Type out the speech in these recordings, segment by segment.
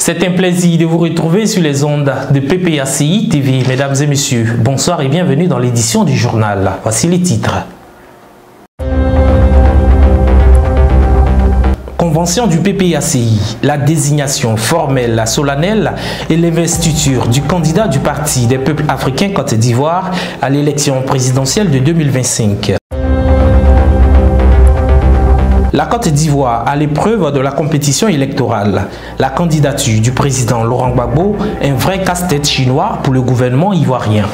C'est un plaisir de vous retrouver sur les ondes de PPACI TV. Mesdames et messieurs, bonsoir et bienvenue dans l'édition du journal. Voici les titres. Convention du PPACI, la désignation formelle, solennelle et l'investiture du candidat du Parti des peuples africains Côte d'Ivoire à l'élection présidentielle de 2025. La Côte d'Ivoire à l'épreuve de la compétition électorale. La candidature du président Laurent Gbagbo, un vrai casse-tête chinois pour le gouvernement ivoirien.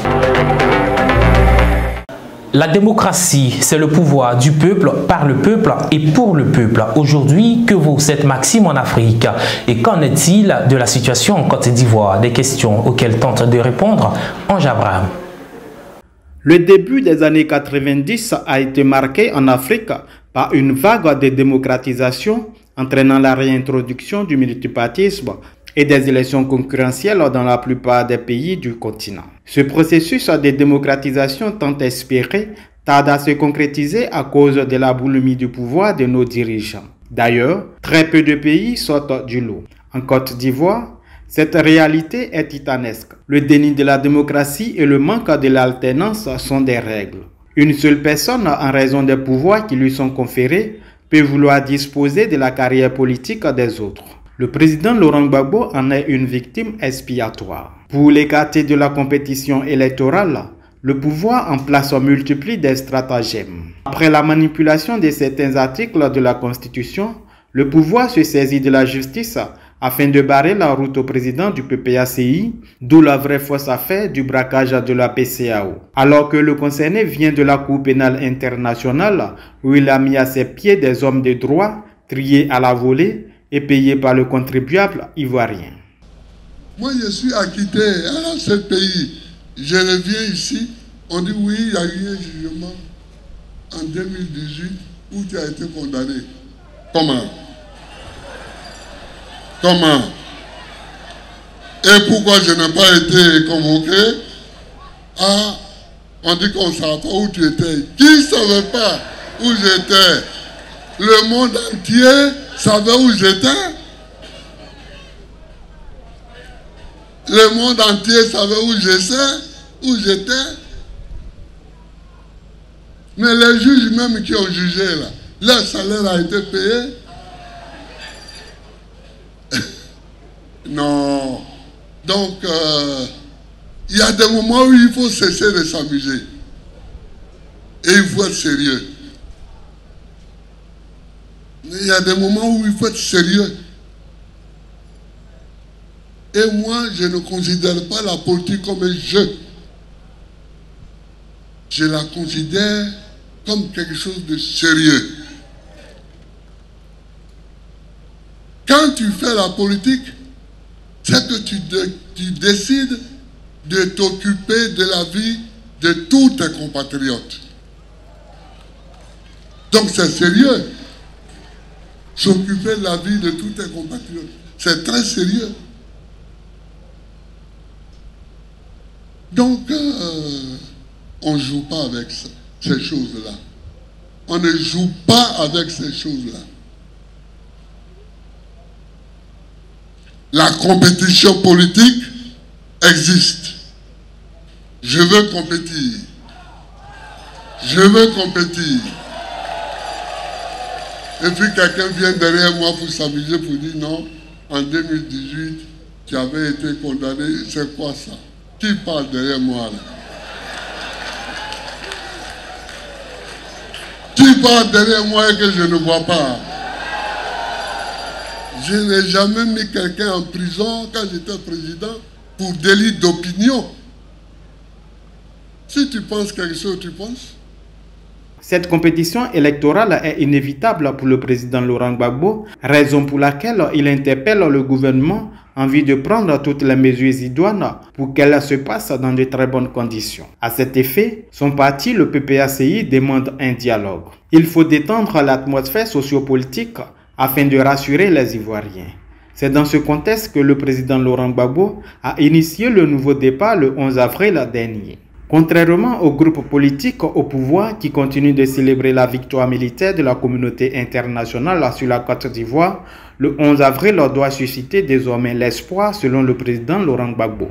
La démocratie, c'est le pouvoir du peuple, par le peuple et pour le peuple. Aujourd'hui, que vaut cette maxime en Afrique? Et qu'en est-il de la situation en Côte d'Ivoire? Des questions auxquelles tente de répondre Ange Abraham. Le début des années 90 a été marqué en Afrique par une vague de démocratisation entraînant la réintroduction du multipartisme et des élections concurrentielles dans la plupart des pays du continent. Ce processus de démocratisation tant espéré tarde à se concrétiser à cause de la boulimie du pouvoir de nos dirigeants. D'ailleurs, très peu de pays sortent du lot. En Côte d'Ivoire, cette réalité est titanesque. Le déni de la démocratie et le manque de l'alternance sont des règles. Une seule personne, en raison des pouvoirs qui lui sont conférés, peut vouloir disposer de la carrière politique des autres. Le président Laurent Gbagbo en est une victime expiatoire. Pour l'écarter de la compétition électorale, le pouvoir en place multiplie des stratagèmes. Après la manipulation de certains articles de la Constitution, le pouvoir se saisit de la justice afin de barrer la route au président du PPACI, d'où la vraie fausse affaire du braquage de la PCAO. Alors que le concerné vient de la Cour pénale internationale, où il a mis à ses pieds des hommes de droit, triés à la volée et payés par le contribuable ivoirien. Moi, je suis acquitté à ce pays. Je reviens ici, on dit oui, il y a eu un jugement en 2018 où tu as été condamné. Comment? Comment? Et pourquoi je n'ai pas été convoqué? Ah, on dit qu'on ne savait pas où tu étais. Qui ne savait pas où j'étais? Le monde entier savait où j'étais. Le monde entier savait où j'étais. Mais les juges même qui ont jugé là, leur salaire a été payé. Non. Donc, il y a des moments où il faut cesser de s'amuser. Et il faut être sérieux. Il y a des moments où il faut être sérieux. Et moi, je ne considère pas la politique comme un jeu. Je la considère comme quelque chose de sérieux. Quand tu fais la politique, c'est que tu décides de t'occuper de la vie de tous tes compatriotes. Donc c'est sérieux. S'occuper de la vie de tous tes compatriotes. C'est très sérieux. Donc, on ne joue pas avec ces choses-là. On ne joue pas avec ces choses-là. La compétition politique existe. Je veux compétir. Je veux compétir. Et puis quelqu'un vient derrière moi pour s'amuser, pour dire non, en 2018, tu avais été condamné. C'est quoi ça? Qui parle derrière moi là? Qui parle derrière moi et que je ne vois pas? Je n'ai jamais mis quelqu'un en prison quand j'étais président pour délit d'opinion. Si tu penses quelque chose, tu penses. Cette compétition électorale est inévitable pour le président Laurent Gbagbo, raison pour laquelle il interpelle le gouvernement en vue de prendre toutes les mesures idoines pour qu'elle se passe dans de très bonnes conditions. À cet effet, son parti, le PPACI, demande un dialogue. Il faut détendre l'atmosphère sociopolitique afin de rassurer les Ivoiriens. C'est dans ce contexte que le président Laurent Gbagbo a initié le nouveau départ le 11 avril dernier. Contrairement aux groupes politiques au pouvoir qui continuent de célébrer la victoire militaire de la communauté internationale sur la Côte d'Ivoire, le 11 avril doit susciter désormais l'espoir selon le président Laurent Gbagbo.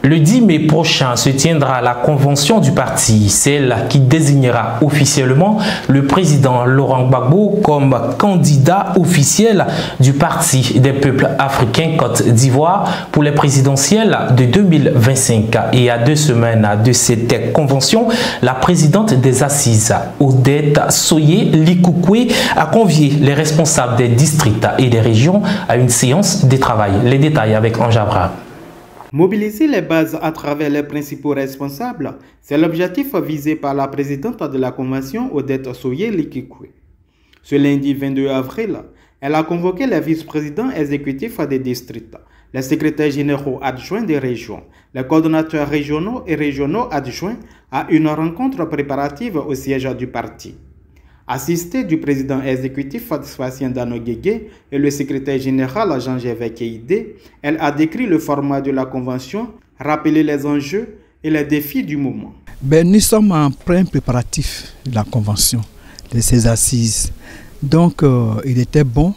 Le 10 mai prochain se tiendra la convention du parti, celle qui désignera officiellement le président Laurent Gbagbo comme candidat officiel du Parti des peuples africains Côte d'Ivoire pour les présidentielles de 2025. Et à 2 semaines de cette convention, la présidente des Assises, Odette Soye Likoukwé, a convié les responsables des districts et des régions à une séance de travail. Les détails avec Ange Abraham. Mobiliser les bases à travers les principaux responsables, c'est l'objectif visé par la présidente de la Convention, Odette Soye Likoukwé. Ce lundi 22 avril, elle a convoqué les vice-présidents exécutifs des districts, les secrétaires généraux adjoints des régions, les coordonnateurs régionaux et régionaux adjoints à une rencontre préparative au siège du parti. Assisté du président exécutif Sébastien Dano Guégué et le secrétaire général Jean-Gervais Keïdé, elle a décrit le format de la convention, rappelé les enjeux et les défis du moment. Nous sommes en plein préparatif de la convention, de ces assises. Donc il était bon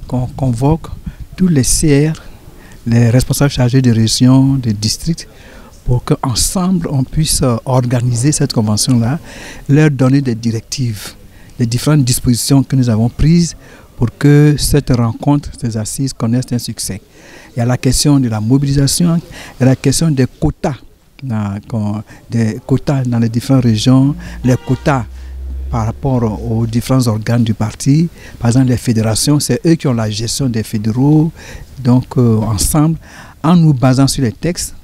qu'on convoque tous les CR, les responsables chargés de région, de districts, pour qu'ensemble on puisse organiser cette convention-là, leur donner des directives, les différentes dispositions que nous avons prises pour que cette rencontre, ces assises connaissent un succès. Il y a la question de la mobilisation, il y a la question des quotas dans les différentes régions, les quotas par rapport aux différents organes du parti. Par exemple, les fédérations, c'est eux qui ont la gestion des fédéraux. Donc, ensemble, en nous basant sur les textes,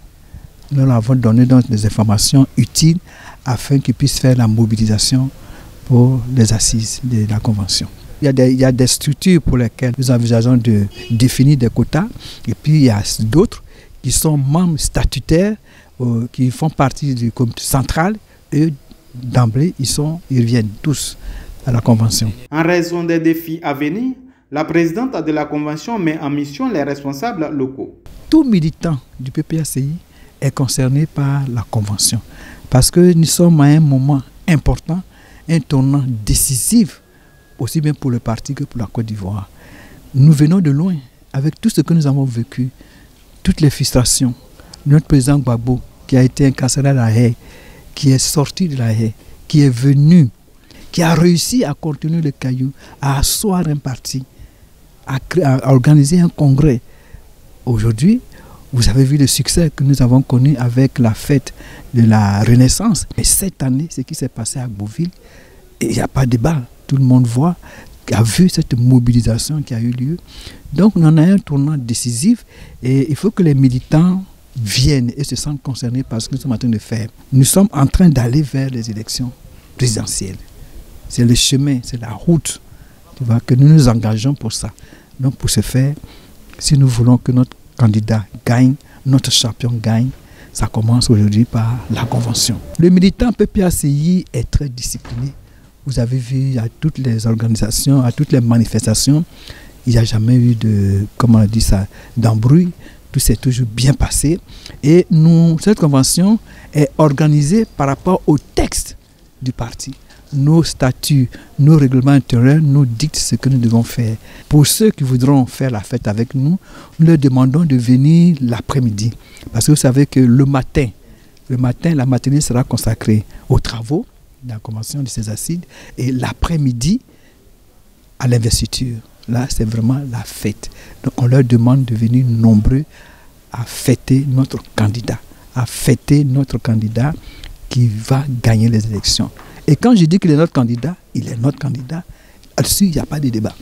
nous leur avons donné donc des informations utiles afin qu'ils puissent faire la mobilisation pour les assises de la Convention. Il y a des structures pour lesquelles nous envisageons de définir des quotas, et puis il y a d'autres qui sont membres statutaires, qui font partie du comité central, et d'emblée, ils viennent tous à la Convention. En raison des défis à venir, la présidente de la Convention met en mission les responsables locaux. Tout militant du PPACI est concerné par la Convention, parce que nous sommes à un moment important, un tournant décisif, aussi bien pour le parti que pour la Côte d'Ivoire. Nous venons de loin, avec tout ce que nous avons vécu, toutes les frustrations. Notre président Gbagbo, qui a été incarcéré à La Haye, qui est sorti de La Haye, qui est venu, qui a réussi à contenir le caillou, à asseoir un parti, à organiser un congrès. Aujourd'hui, vous avez vu le succès que nous avons connu avec la fête de la Renaissance. Et cette année, ce qui s'est passé à Bouville, il n'y a pas de débat. Tout le monde voit, a vu cette mobilisation qui a eu lieu. Donc, on en a un tournant décisif et il faut que les militants viennent et se sentent concernés par ce que nous sommes en train de faire. Nous sommes en train d'aller vers les élections présidentielles. C'est le chemin, c'est la route, tu vois, que nous nous engageons pour ça. Donc, pour ce faire, si nous voulons que notre candidat gagne, notre champion gagne, ça commence aujourd'hui par la Convention. Le militant PPACI est très discipliné. Vous avez vu à toutes les organisations, à toutes les manifestations, il n'y a jamais eu de, comment on dit ça, d'embrouille. Tout s'est toujours bien passé. Et cette convention est organisée par rapport au texte du parti. Nos statuts, nos règlements intérieurs nous dictent ce que nous devons faire. Pour ceux qui voudront faire la fête avec nous, nous leur demandons de venir l'après-midi. Parce que vous savez que le matin, la matinée sera consacrée aux travaux de la convention de ces assises et l'après-midi à l'investiture. Là, c'est vraiment la fête. Donc, on leur demande de venir nombreux à fêter notre candidat, qui va gagner les élections. Et quand je dis qu'il est notre candidat, il est notre candidat. Là-dessus, il n'y a pas de débat.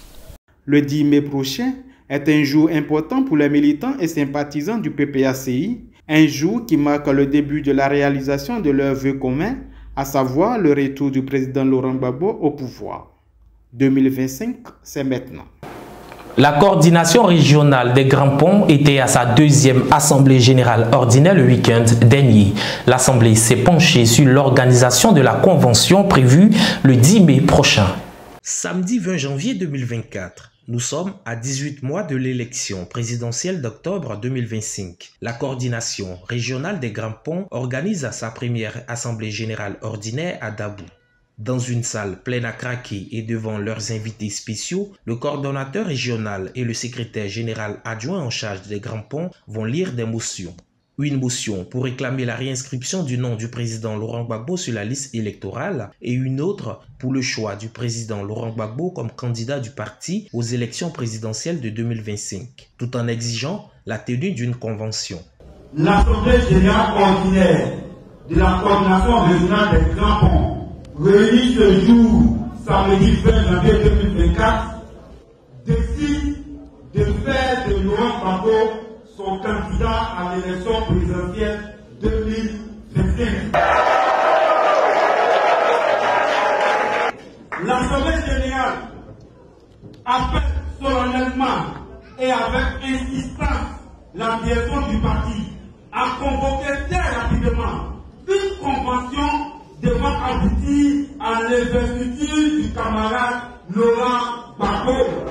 Le 10 mai prochain est un jour important pour les militants et sympathisants du PPACI, un jour qui marque le début de la réalisation de leur vœu commun, à savoir le retour du président Laurent Gbagbo au pouvoir. 2025, c'est maintenant. La coordination régionale des Grands Ponts était à sa deuxième assemblée générale ordinaire le week-end dernier. L'assemblée s'est penchée sur l'organisation de la convention prévue le 10 mai prochain. Samedi 20 janvier 2024, Nous sommes à 18 mois de l'élection présidentielle d'octobre 2025. La coordination régionale des Grands Ponts organise sa première assemblée générale ordinaire à Dabou. Dans une salle pleine à craquer et devant leurs invités spéciaux, le coordonnateur régional et le secrétaire général adjoint en charge des Grands Ponts vont lire des motions. Une motion pour réclamer la réinscription du nom du président Laurent Gbagbo sur la liste électorale et une autre pour le choix du président Laurent Gbagbo comme candidat du parti aux élections présidentielles de 2025, tout en exigeant la tenue d'une convention. L'Assemblée générale ordinaire de la coordination régionale des Grands Ponts, réunie ce jour, samedi 20 janvier 2024, décide de faire de Laurent Gbagbo son candidat à l'élection présidentielle 2025. L'Assemblée générale appelle solennellement et avec insistance la direction du parti à convoquer très rapidement une convention devant aboutir à l'investiture du camarade Laurent Gbagbo.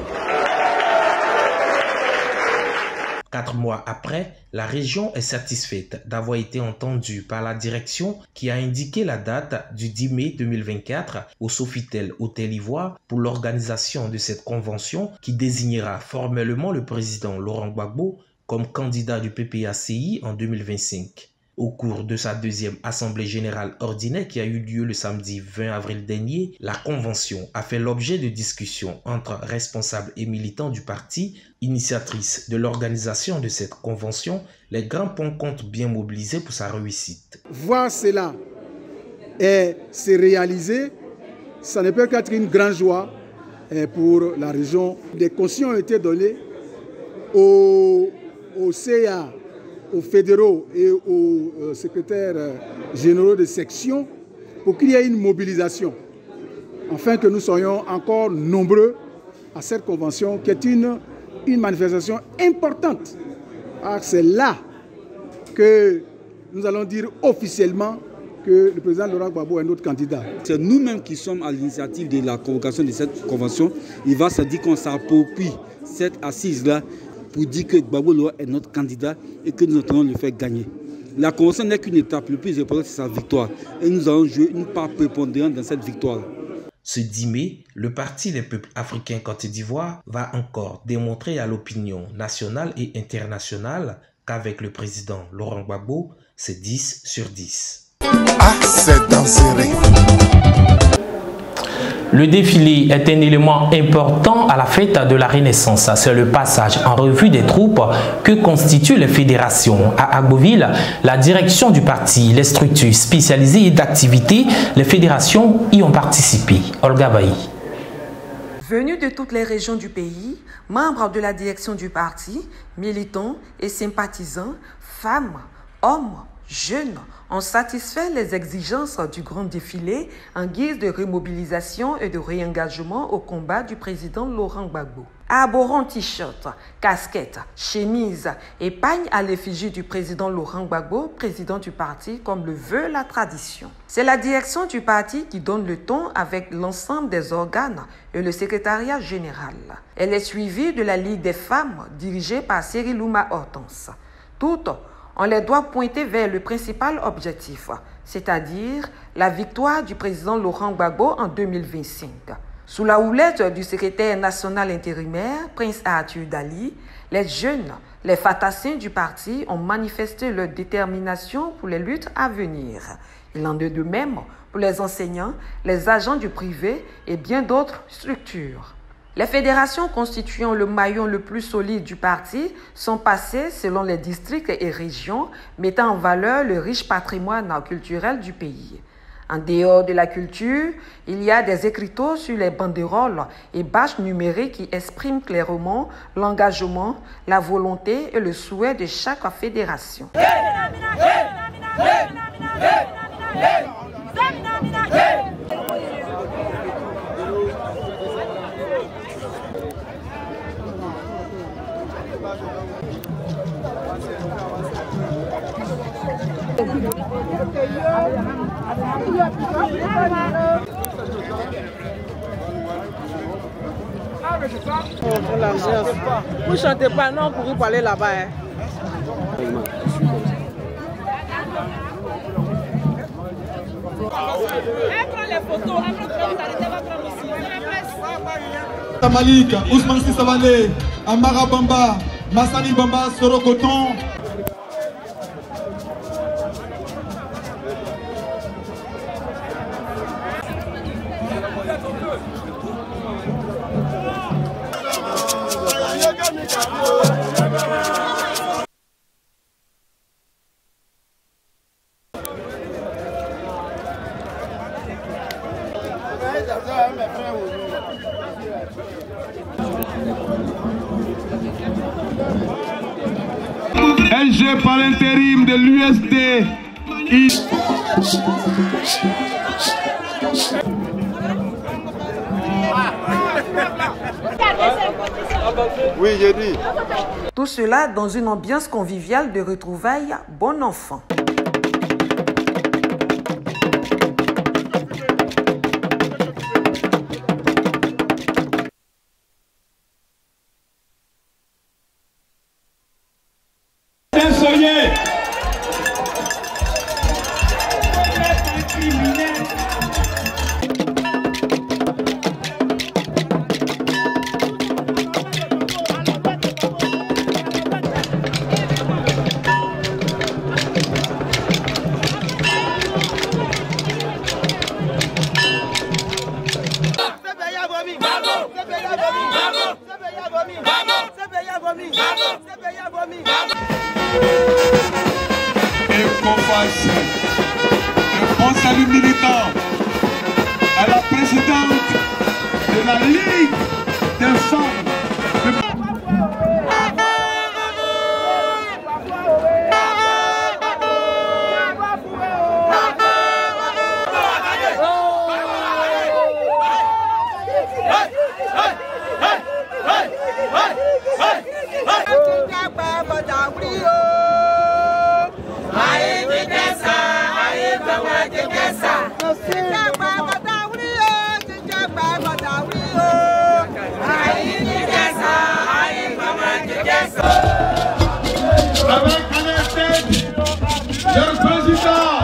4 mois après, la région est satisfaite d'avoir été entendue par la direction qui a indiqué la date du 10 mai 2024 au Sofitel Hôtel Ivoire pour l'organisation de cette convention qui désignera formellement le président Laurent Gbagbo comme candidat du PPACI en 2025. Au cours de sa deuxième assemblée générale ordinaire qui a eu lieu le samedi 20 avril dernier, la convention a fait l'objet de discussions entre responsables et militants du parti. Initiatrice de l'organisation de cette convention, les Grands Ponts comptent bien mobiliser pour sa réussite. Voir cela et se réaliser, ça ne peut qu'être une grande joie pour la région. Des consignes ont été données au CA, aux fédéraux et aux secrétaires généraux de section pour qu'il y ait une mobilisation, afin que nous soyons encore nombreux à cette convention qui est une manifestation importante. C'est là que nous allons dire officiellement que le président Laurent Gbagbo est notre candidat. C'est nous-mêmes qui sommes à l'initiative de la convocation de cette convention. Il va se dire qu'on s'approprie cette assise-là pour dire que Gbagbo est notre candidat et que nous allons le faire gagner. La convention n'est qu'une étape, le plus important c'est sa victoire. Et nous allons jouer une part prépondérante dans cette victoire. Ce 10 mai, le Parti des peuples africains Côte d'Ivoire va encore démontrer à l'opinion nationale et internationale qu'avec le président Laurent Gbagbo, c'est 10 sur 10. Ah, c'est dangereux. Le défilé est un élément important à la fête de la Renaissance. C'est le passage en revue des troupes que constituent les fédérations. À Agboville, la direction du parti, les structures spécialisées et d'activités, les fédérations y ont participé. Olga Bailly. Venus de toutes les régions du pays, membres de la direction du parti, militants et sympathisants, femmes, hommes, jeunes ont satisfait les exigences du grand défilé en guise de remobilisation et de réengagement au combat du président Laurent Gbagbo. Arborant t-shirt, casquette, chemise et pagne à l'effigie du président Laurent Gbagbo, président du parti, comme le veut la tradition. C'est la direction du parti qui donne le ton avec l'ensemble des organes et le secrétariat général. Elle est suivie de la Ligue des femmes dirigée par Cerilouma Hortense. Toutes on les doit pointer vers le principal objectif, c'est-à-dire la victoire du président Laurent Gbagbo en 2025. Sous la houlette du secrétaire national intérimaire, Prince Arthur Dali, les jeunes, les fantassins du parti ont manifesté leur détermination pour les luttes à venir. Il en est de même pour les enseignants, les agents du privé et bien d'autres structures. Les fédérations constituant le maillon le plus solide du parti sont passées selon les districts et régions, mettant en valeur le riche patrimoine culturel du pays. En dehors de la culture, il y a des écriteaux sur les banderoles et bâches numériques qui expriment clairement l'engagement, la volonté et le souhait de chaque fédération. Vous ne chantez pas, non, pour parler là-bas. Hein. Les photos, Malik, Ousmane Sissavale, Amara Bamba, Massani Bamba, Sorokoton. LG par l'intérim de l'USD. Oui, j'ai dit. Tout cela dans une ambiance conviviale de retrouvailles bon enfant. Un bon salut militant à la présidente de la Ligue des femmes. Avec à la tête le président,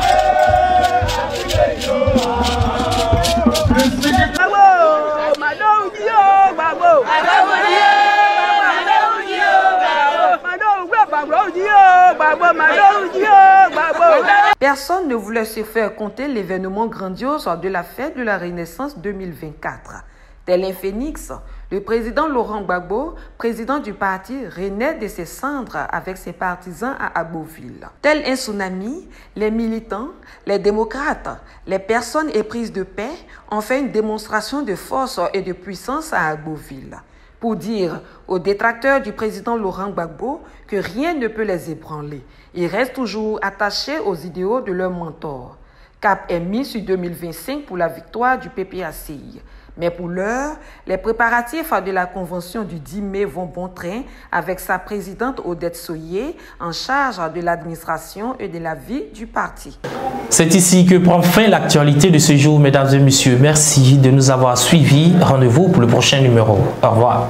Personne ne voulait se faire compter l'événement grandiose de la fête de la Renaissance 2024. Tel un phénix, le président Laurent Gbagbo, président du parti, renaît de ses cendres avec ses partisans à Agboville. Tel un tsunami, les militants, les démocrates, les personnes éprises de paix ont fait une démonstration de force et de puissance à Agboville pour dire aux détracteurs du président Laurent Gbagbo que rien ne peut les ébranler. Ils restent toujours attachés aux idéaux de leur mentor. Cap est mis sur 2025 pour la victoire du PPACI. Mais pour l'heure, les préparatifs de la convention du 10 mai vont bon train avec sa présidente Odette Soyer en charge de l'administration et de la vie du parti. C'est ici que prend fin l'actualité de ce jour, mesdames et messieurs. Merci de nous avoir suivis. Rendez-vous pour le prochain numéro. Au revoir.